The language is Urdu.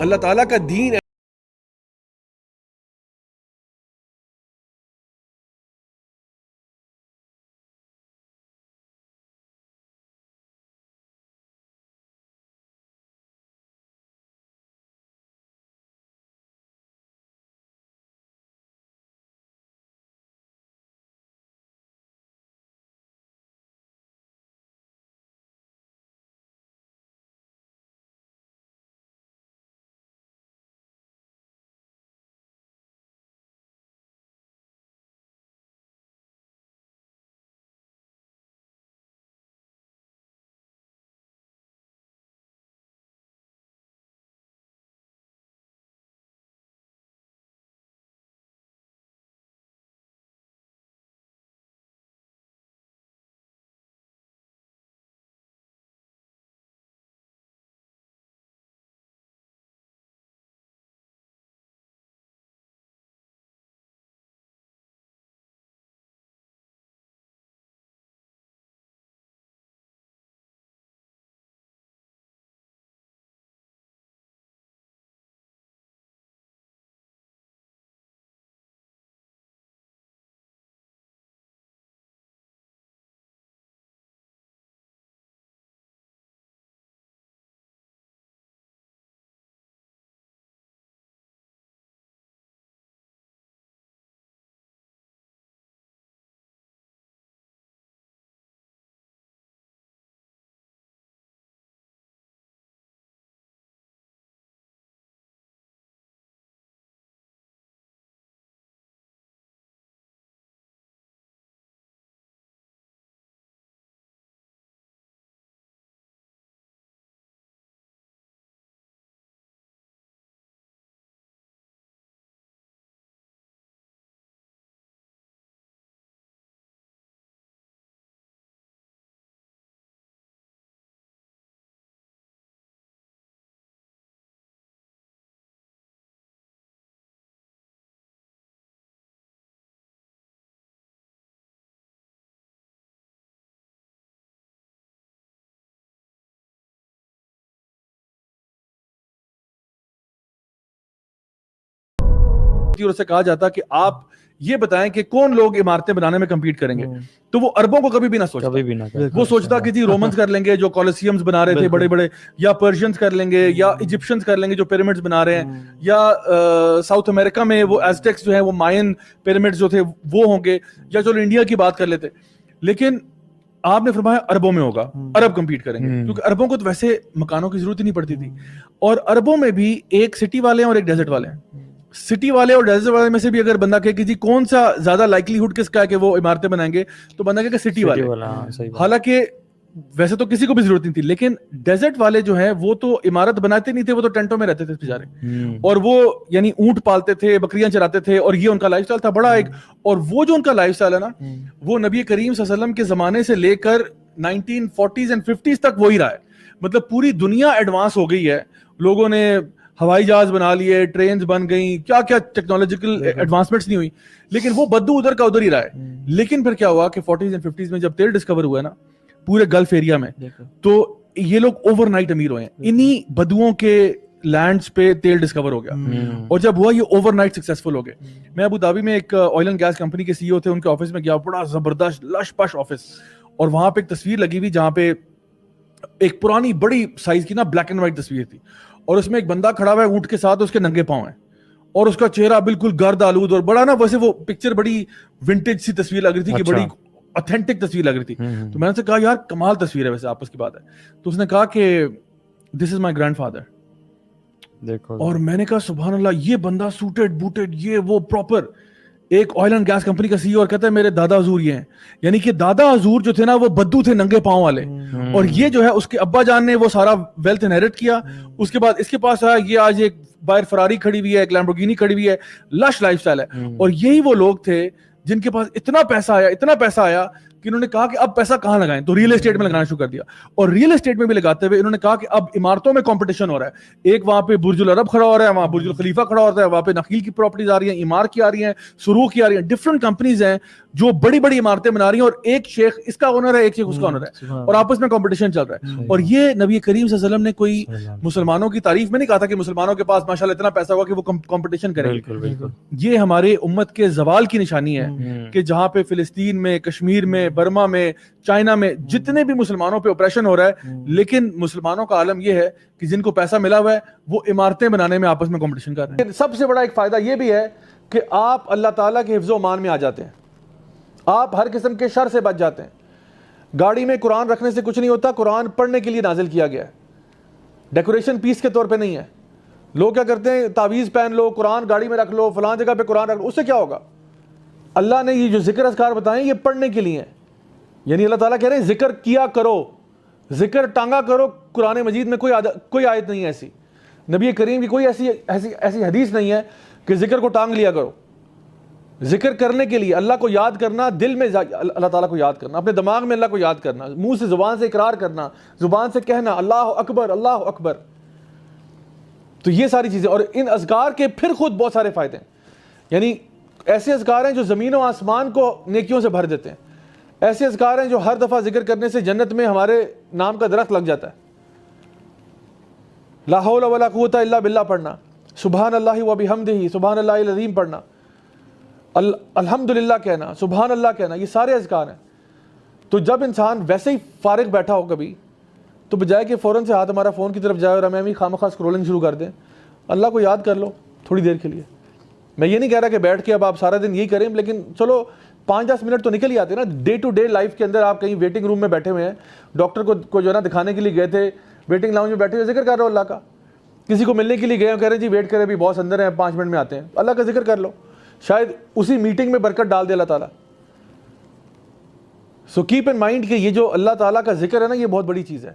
اللہ تعالیٰ کا دین اور سے کہا جاتا کہ آپ یہ بتائیں کہ کون لوگ عمارتیں بنانے میں کمپیٹ کریں گے، تو وہ عربوں کو کبھی بھی نہ سوچتا، وہ سوچتا کہ جی رومنز کر لیں گے جو کولوسیمز بنا رہے تھے بڑے بڑے، یا پرشینز کر لیں گے، یا ایجپشنز کر لیں گے جو پیرامڈز بنا رہے ہیں، یا ساؤتھ امریکہ میں وہ ایزٹیکس جو ہیں وہ مائن پیرامڈز جو تھے وہ ہوں گے، یا چلو انڈیا کی بات کر لیتے. لیکن آپ نے فرمایا عربوں میں ہوگا، عرب کمپیٹ کریں گے، کیونکہ عربوں کو تو ویسے مکانوں کی ضرورت ہی نہیں پڑتی تھی، اور عربوں میں بھی ایک سٹی والے ہیں اور ایک ڈیزرٹ والے ہیں. سٹی والے اور ڈیزرٹ والے میں سے بھی اگر بندہ کہے کہ جی کون سا زیادہ لائکلی ہوڈ کس کا ہے کہ وہ عمارتیں بنائیں گے، تو بندہ کہے کہ سٹی والے. حالانکہ ویسے تو کسی کو بھی ضرورت نہیں تھی، لیکن ڈیزرٹ والے جو ہیں وہ تو عمارت بناتے نہیں تھے، وہ تو ٹینٹوں میں رہتے تھے بیچارے، اور وہ یعنی اونٹ پالتے تھے، بکریاں چراتے تھے، اور یہ ان کا لائف سٹائل تھا بڑا ایک. اور وہ جو ان کا لائف سٹائل ہے نا، وہ نبی کریم صلی اللہ علیہ وسلم کے زمانے سے لے کر 1940s and 50s تک وہی رہا ہے. مطلب پوری دنیا ایڈوانس ہو گئی ہے، لوگوں نے ہوائی جہاز بنا لیے، ٹرینز بن گئیں، کیا کیا ٹیکنالوجیکل ایڈوانسمنٹس نہیں ہوئی، لیکن وہ بدو ادھر کا ادھر ہی رہا ہے. لیکن پھر کیا ہوا کہ 40s and 50s میں جب تیل ڈسکور ہوا ہے نا پورے گلف ایریا میں، تو یہ لوگ اوور نائٹ امیر ہوئے ہیں. انہی بدوؤں کے لینڈز پہ تیل ڈسکور ہو گیا، اور جب ہوا یہ اوور نائٹ سکسیسفل ہو گئے. میں ابو دھابی میں ایک آئل اینڈ گیس کمپنی کے سی او تھے، ان کے آفس میں گیا، بڑا زبردست لش پش آفس، اور وہاں پہ ایک تصویر لگی ہوئی جہاں پہ ایک پرانی بڑی سائز کی نا بلیک اینڈ وائٹ تصویر تھی، اور اس میں ایک بندہ کھڑا ہوا ہے اونٹ کے ساتھ، اس کے ننگے پاؤں ہیں، اور اس کا چہرہ بالکل گرد آلود، اور بڑا نا ویسے وہ پکچر بڑی ونٹیج سی تصویر لگ رہی تھی، کہ بڑی اتھینٹک تصویر لگ رہی تھی. تو میں نے سے کہا یار کمال تصویر ہے، ویسے آپس کی بات ہے. تو اس نے کہا کہ دس از مائی گرینڈ فادر. دیکھو، اور میں نے کہا سبحان اللہ، یہ بندہ سوٹڈ بوٹڈ، یہ وہ پراپر ایک آئل اینڈ گیس کمپنی کا سی او، اور کہتا ہے میرے دادا حضور یہ ہیں. یعنی کہ دادا حضور جو تھے نا وہ بدو تھے ننگے پاؤں والے، اور یہ جو ہے اس کے ابا جان نے وہ سارا ویلتھ انہیرٹ کیا. اس کے بعد اس کے پاس آیا، یہ آج ایک باہر فراری کھڑی ہوئی ہے، ایک لیمبورگینی کھڑی ہوئی ہے، لش لائف سٹائل ہے. اور یہی وہ لوگ تھے جن کے پاس اتنا پیسہ آیا کہ انہوں نے کہا کہ اب پیسہ کہاں لگائیں, تو ریئل اسٹیٹ میں لگانا شروع کر دیا. اور ریئل اسٹیٹ میں بھی لگاتے ہوئے انہوں نے کہا کہ اب عمارتوں میں کمپٹیشن ہو رہا ہے, ایک وہاں پہ برج العرب کھڑا ہو رہا ہے, وہاں برج الخلیفہ کھڑا ہوتا ہے, وہاں پہ نخیل کی پراپرٹیز آ رہی ہیں, ایمار کی آ رہی ہیں, سروق کی آ رہی ہیں, ڈفرنٹ کمپنیز ہیں جو بڑی بڑی عمارتیں بنا رہی ہیں, اور ایک شیخ اس کا اونر ہے, ایک شیخ اس کا اونر ہے, اور آپس میں کمپٹیشن چل رہا ہے. اور یہ نبی کریم صلی اللہ علیہ وسلم نے کوئی مسلمانوں کی تعریف میں نہیں کہا تھا کہ مسلمانوں کے پاس ماشاءاللہ اتنا پیسہ ہوگا کہ وہ کمپٹیشن کریں گے. یہ ہمارے امت کے زوال کی نشانی ہے کہ جہاں پہ فلسطین میں, کشمیر میں, برما میں, چائنا میں جتنے بھی مسلمانوں پہ آپریشن ہو رہا ہے, لیکن مسلمانوں کا عالم یہ ہے کہ جن کو پیسہ ملا ہوا ہے وہ عمارتیں بنانے میں آپس میں کمپٹیشن کر رہے ہیں. سب سے بڑا ایک فائدہ یہ بھی ہے کہ آپ اللہ تعالیٰ کے حفظ و امان میں آ جاتے ہیں, آپ ہر قسم کے شر سے بچ جاتے ہیں. گاڑی میں قرآن رکھنے سے کچھ نہیں ہوتا, قرآن پڑھنے کے لیے نازل کیا گیا ہے, ڈیکوریشن پیس کے طور پہ نہیں ہے. لوگ کیا کرتے ہیں, تعویذ پہن لو, قرآن گاڑی میں رکھ لو, فلان جگہ پہ قرآن رکھ لو, اس سے کیا ہوگا؟ اللہ نے یہ جو ذکر اذکار بتائیں یہ پڑھنے کے لیے ہیں. یعنی اللہ تعالیٰ کہہ رہے ہیں ذکر کیا کرو, ذکر ٹانگا کرو. قرآن مجید میں کوئی آیت نہیں ہے ایسی, نبی کریم کی کوئی ایسی حدیث نہیں ہے کہ ذکر کو ٹانگ لیا کرو. ذکر کرنے کے لیے اللہ کو یاد کرنا, دل میں اللہ تعالیٰ کو یاد کرنا, اپنے دماغ میں اللہ کو یاد کرنا, منہ سے زبان سے اقرار کرنا, زبان سے کہنا اللہ اکبر اللہ اکبر. تو یہ ساری چیزیں, اور ان اذکار کے پھر خود بہت سارے فائدے ہیں. یعنی ایسے اذکار ہیں جو زمین و آسمان کو نیکیوں سے بھر دیتے ہیں. ایسے اذکار ہیں جو ہر دفعہ ذکر کرنے سے جنت میں ہمارے نام کا درخت لگ جاتا ہے. لا حول ولا قوت الا باللہ پڑھنا, سبحان اللہ و بحمدہ, سبحان اللہ العظیم پڑھنا, الحمدللہ کہنا, سبحان اللہ کہنا, یہ سارے اذکار ہیں. تو جب انسان ویسے ہی فارغ بیٹھا ہو کبھی, تو بجائے کہ فوراً سے ہاتھ ہمارا فون کی طرف جائے اور ہمیں بھی خواہ مخواہ اسکرولنگ شروع کر دیں, اللہ کو یاد کر لو تھوڑی دیر کے لیے. میں یہ نہیں کہہ رہا کہ بیٹھ کے اب آپ سارا دن یہی کریں, لیکن چلو 5-10 منٹ تو نکل ہی آتے ہیں نا. ڈے ٹو ڈے لائف کے اندر آپ کہیں ویٹنگ روم میں بیٹھے ہوئے ہیں, ڈاکٹر کو جو ہے نا دکھانے کے لیے گئے تھے, ویٹنگ لاؤنج میں بیٹھے ہوئے ذکر کر رہے ہو اللہ کا. کسی کو ملنے کے لیے گئے ہو, کہہ رہے ہیں جی ویٹ کرے, ابھی باس اندر ہیں 5 منٹ میں آتے ہیں, اللہ کا ذکر کر لو, شاید اسی میٹنگ میں برکت ڈال دے اللہ تعالیٰ. سو کیپ ان مائنڈ کہ یہ جو اللہ تعالیٰ کا ذکر ہے نا, یہ بہت بڑی چیز ہے.